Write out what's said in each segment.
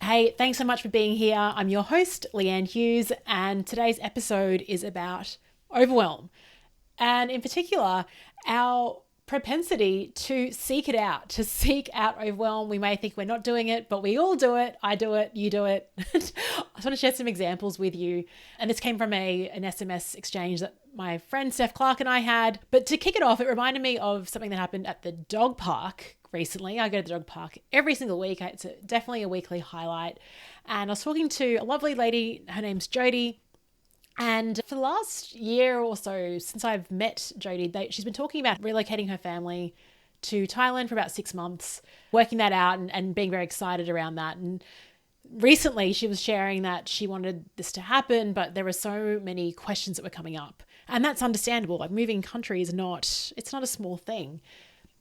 Hey, thanks so much for being here. I'm your host, Leanne Hughes, and today's episode is about overwhelm. And in particular, our propensity to seek it out, to seek out overwhelm. We may think we're not doing it, but we all do it. I do it, you do it. I just want to share some examples with you. And this came from an SMS exchange that my friend Steph Clarke and I had. But to kick it off, it reminded me of something that happened at the dog park recently. I go to the dog park every single week. It's definitely a weekly highlight. And I was talking to a lovely lady. Her name's Jody. And for the last year or so, since I've met Jody, she's been talking about relocating her family to Thailand for about 6 months, working that out and being very excited around that. And recently she was sharing that she wanted this to happen, but there were so many questions that were coming up. And that's understandable. Like, moving country it's not a small thing.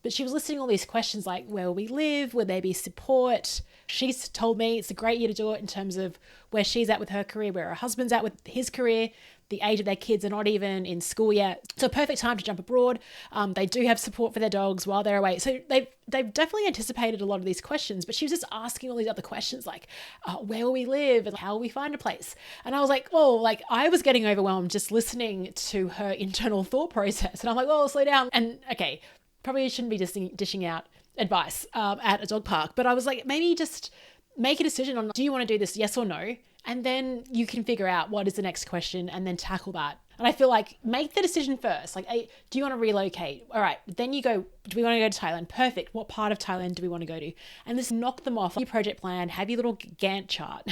But she was listing all these questions like, where will we live? Will there be support? She's told me it's a great year to do it in terms of where she's at with her career, where her husband's at with his career. The age of their kids are not even in school yet. So a perfect time to jump abroad. They do have support for their dogs while they're away. So they've definitely anticipated a lot of these questions, but she was just asking all these other questions like, where will we live? And how will we find a place? And I was like, I was getting overwhelmed just listening to her internal thought process. And I'm like, slow down. And okay, probably shouldn't be dishing out advice at a dog park, but I was like, maybe just make a decision on, do you want to do this, yes or no? And then you can figure out what is the next question and then tackle that. And I feel like, make the decision first. Like, hey, do you want to relocate? All right, then you go, do we want to go to Thailand? Perfect. What part of Thailand do we want to go to? And just knock them off your project plan, have your little Gantt chart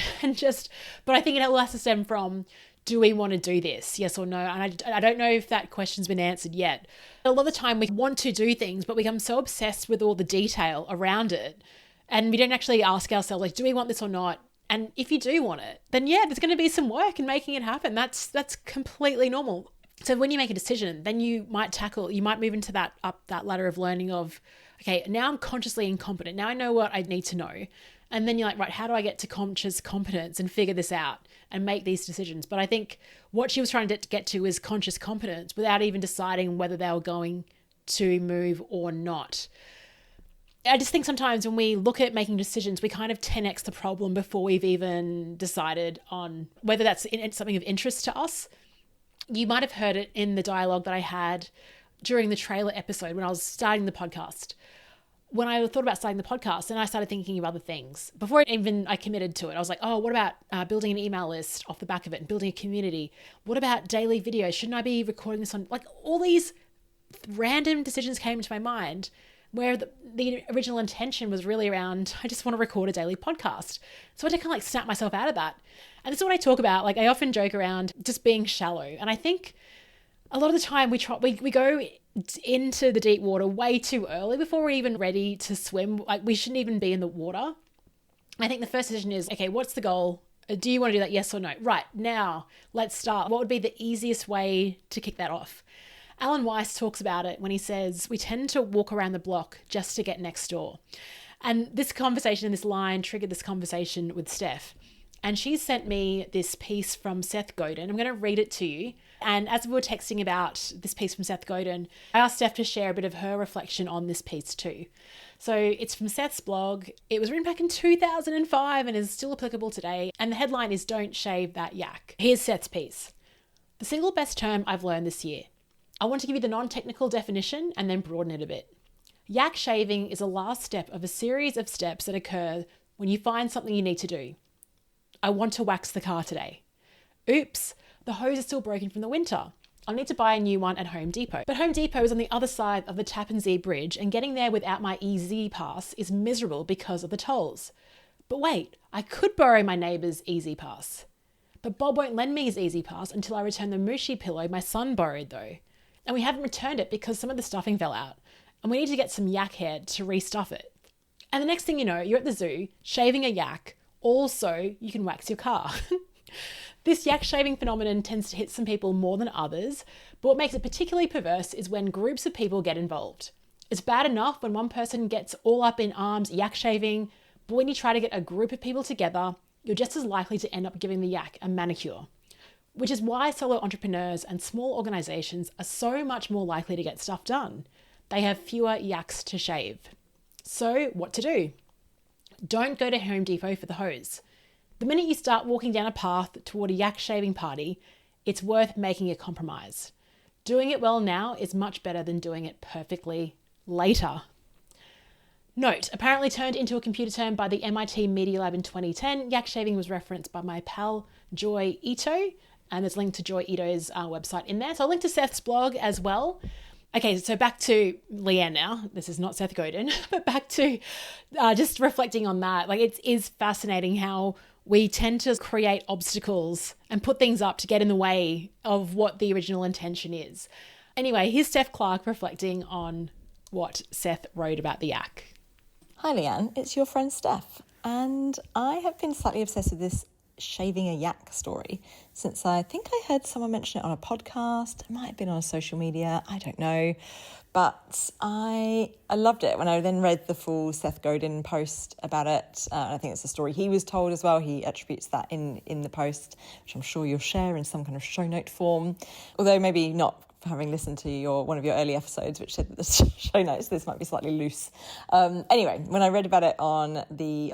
but I think it all has to stem from, do we want to do this? Yes or no? And I don't know if that question's been answered yet. A lot of the time we want to do things, but we become so obsessed with all the detail around it. And we don't actually ask ourselves, like, do we want this or not? And if you do want it, then yeah, there's going to be some work in making it happen. That's completely normal. So when you make a decision, then you might move into that ladder of learning of, okay, now I'm consciously incompetent. Now I know what I need to know. And then you're like, right, how do I get to conscious competence and figure this out and make these decisions? But I think what she was trying to get to is conscious competence without even deciding whether they were going to move or not. I just think sometimes when we look at making decisions, we kind of 10x the problem before we've even decided on whether that's something of interest to us. You might have heard it in the dialogue that I had during the trailer episode when I was starting the podcast. When I thought about starting the podcast, and I started thinking of other things. Before I committed to it, I was like, what about building an email list off the back of it and building a community? What about daily videos? Shouldn't I be recording this on, like, all these random decisions came into my mind where the original intention was really around, I just want to record a daily podcast. So I had to kind of like snap myself out of that. And this is what I talk about. Like, I often joke around just being shallow. And I think a lot of the time we go into the deep water way too early before we're even ready to swim. Like, we shouldn't even be in the water. I think the first decision is, okay, what's the goal? Do you want to do that? Yes or no? Right, now let's start. What would be the easiest way to kick that off? Alan Weiss talks about it when he says, we tend to walk around the block just to get next door. And this conversation, this line triggered this conversation with Steph. And she sent me this piece from Seth Godin. I'm going to read it to you. And as we were texting about this piece from Seth Godin, I asked Steph to share a bit of her reflection on this piece too. So it's from Seth's blog. It was written back in 2005 and is still applicable today. And the headline is, Don't Shave That Yak. Here's Seth's piece. The single best term I've learned this year. I want to give you the non-technical definition and then broaden it a bit. Yak shaving is the last step of a series of steps that occur when you find something you need to do. I want to wax the car today. Oops, the hose is still broken from the winter. I'll need to buy a new one at Home Depot. But Home Depot is on the other side of the Tappan Zee Bridge, and getting there without my EZ pass is miserable because of the tolls. But wait, I could borrow my neighbour's EZ pass. But Bob won't lend me his EZ pass until I return the Mushi pillow my son borrowed though. And we haven't returned it because some of the stuffing fell out. And we need to get some yak hair to restuff it. And the next thing you know, you're at the zoo, shaving a yak. Also, you can wax your car. This yak shaving phenomenon tends to hit some people more than others, but what makes it particularly perverse is when groups of people get involved. It's bad enough when one person gets all up in arms yak shaving, but when you try to get a group of people together, you're just as likely to end up giving the yak a manicure. Which is why solo entrepreneurs and small organizations are so much more likely to get stuff done. They have fewer yaks to shave. So what to do? Don't go to Home Depot for the hose. The minute you start walking down a path toward a yak shaving party, it's worth making a compromise. Doing it well now is much better than doing it perfectly later. Note, apparently turned into a computer term by the MIT Media Lab in 2010, yak shaving was referenced by my pal Joy Ito, and there's a link to Joy Ito's website in there. So I'll link to Seth's blog as well. Okay, so back to Leanne now. This is not Seth Godin, but back to just reflecting on that. Like, it is fascinating how we tend to create obstacles and put things up to get in the way of what the original intention is. Anyway, here's Steph Clarke reflecting on what Seth wrote about the yak. Hi Leanne, it's your friend Steph, and I have been slightly obsessed with this shaving a yak story since I think I heard someone mention it on a podcast. It might have been on social media, I don't know, but I loved it when I then read the full Seth Godin post about it. I think it's a story he was told as well. He attributes that in the post, which I'm sure you'll share in some kind of show note form, although maybe not. Having listened to one of your early episodes, which said that the show notes, this might be slightly loose. Anyway, when I read about it on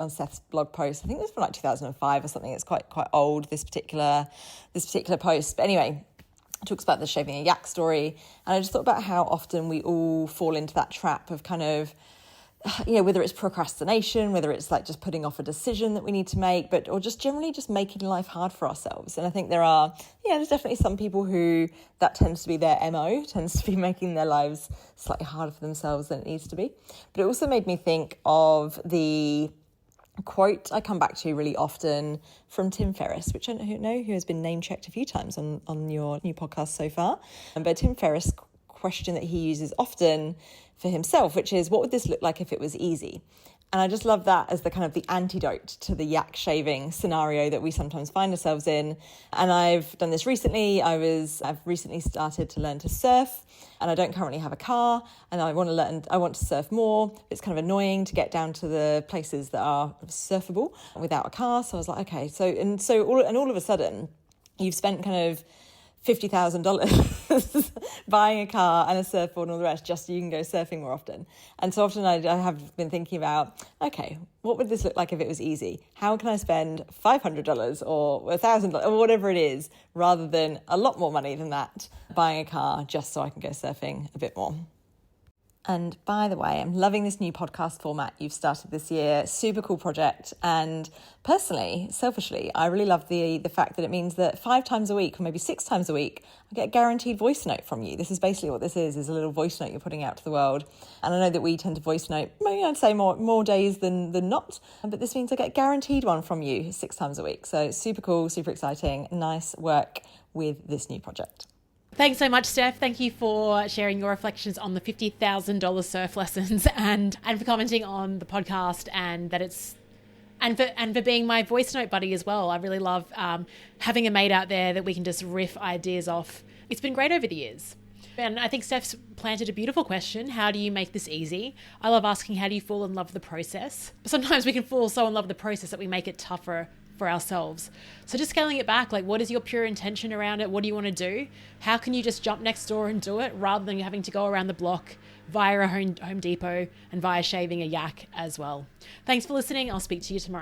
Seth's blog post, I think it was from like 2005 or something. It's quite old, this particular post. But anyway, it talks about the shaving a yak story, and I just thought about how often we all fall into that trap of kind of, whether it's procrastination, whether it's like just putting off a decision that we need to make, or just generally just making life hard for ourselves. And I think there's definitely some people who that tends to be their MO, tends to be making their lives slightly harder for themselves than it needs to be. But it also made me think of the quote I come back to really often from Tim Ferriss, which I know who has been name checked a few times on your new podcast so far. But Tim Ferriss question that he uses often for himself, which is, what would this look like if it was easy? And I just love that as the kind of the antidote to the yak shaving scenario that we sometimes find ourselves in. And I've done this recently. I've recently started to learn to surf, and I don't currently have a car, and I want to surf more. It's kind of annoying to get down to the places that are surfable without a car. So I was like, okay, so all of a sudden you've spent kind of $50,000 buying a car and a surfboard and all the rest just so you can go surfing more often. And so often I have been thinking about, okay, what would this look like if it was easy? How can I spend $500 or $1,000 or whatever it is, rather than a lot more money than that, buying a car just so I can go surfing a bit more? And by the way, I'm loving this new podcast format you've started this year. Super cool project. And personally, selfishly, I really love the fact that it means that 5 times a week, or maybe 6 times a week, I get a guaranteed voice note from you. This is basically what this is a little voice note you're putting out to the world. And I know that we tend to voice note, maybe I'd say more days than not. But this means I get a guaranteed one from you 6 times a week. So super cool, super exciting. Nice work with this new project. Thanks so much, Steph. Thank you for sharing your reflections on the $50,000 surf lessons and for commenting on the podcast, and that it's and for being my voice note buddy as well. I really love having a mate out there that we can just riff ideas off. It's been great over the years. And I think Steph's planted a beautiful question. How do you make this easy? I love asking, how do you fall in love with the process? But sometimes we can fall so in love with the process that we make it tougher for ourselves. So just scaling it back, like, what is your pure intention around it? What do you want to do? How can you just jump next door and do it, rather than having to go around the block via a Home Depot and via shaving a yak as well? Thanks for listening. I'll speak to you tomorrow.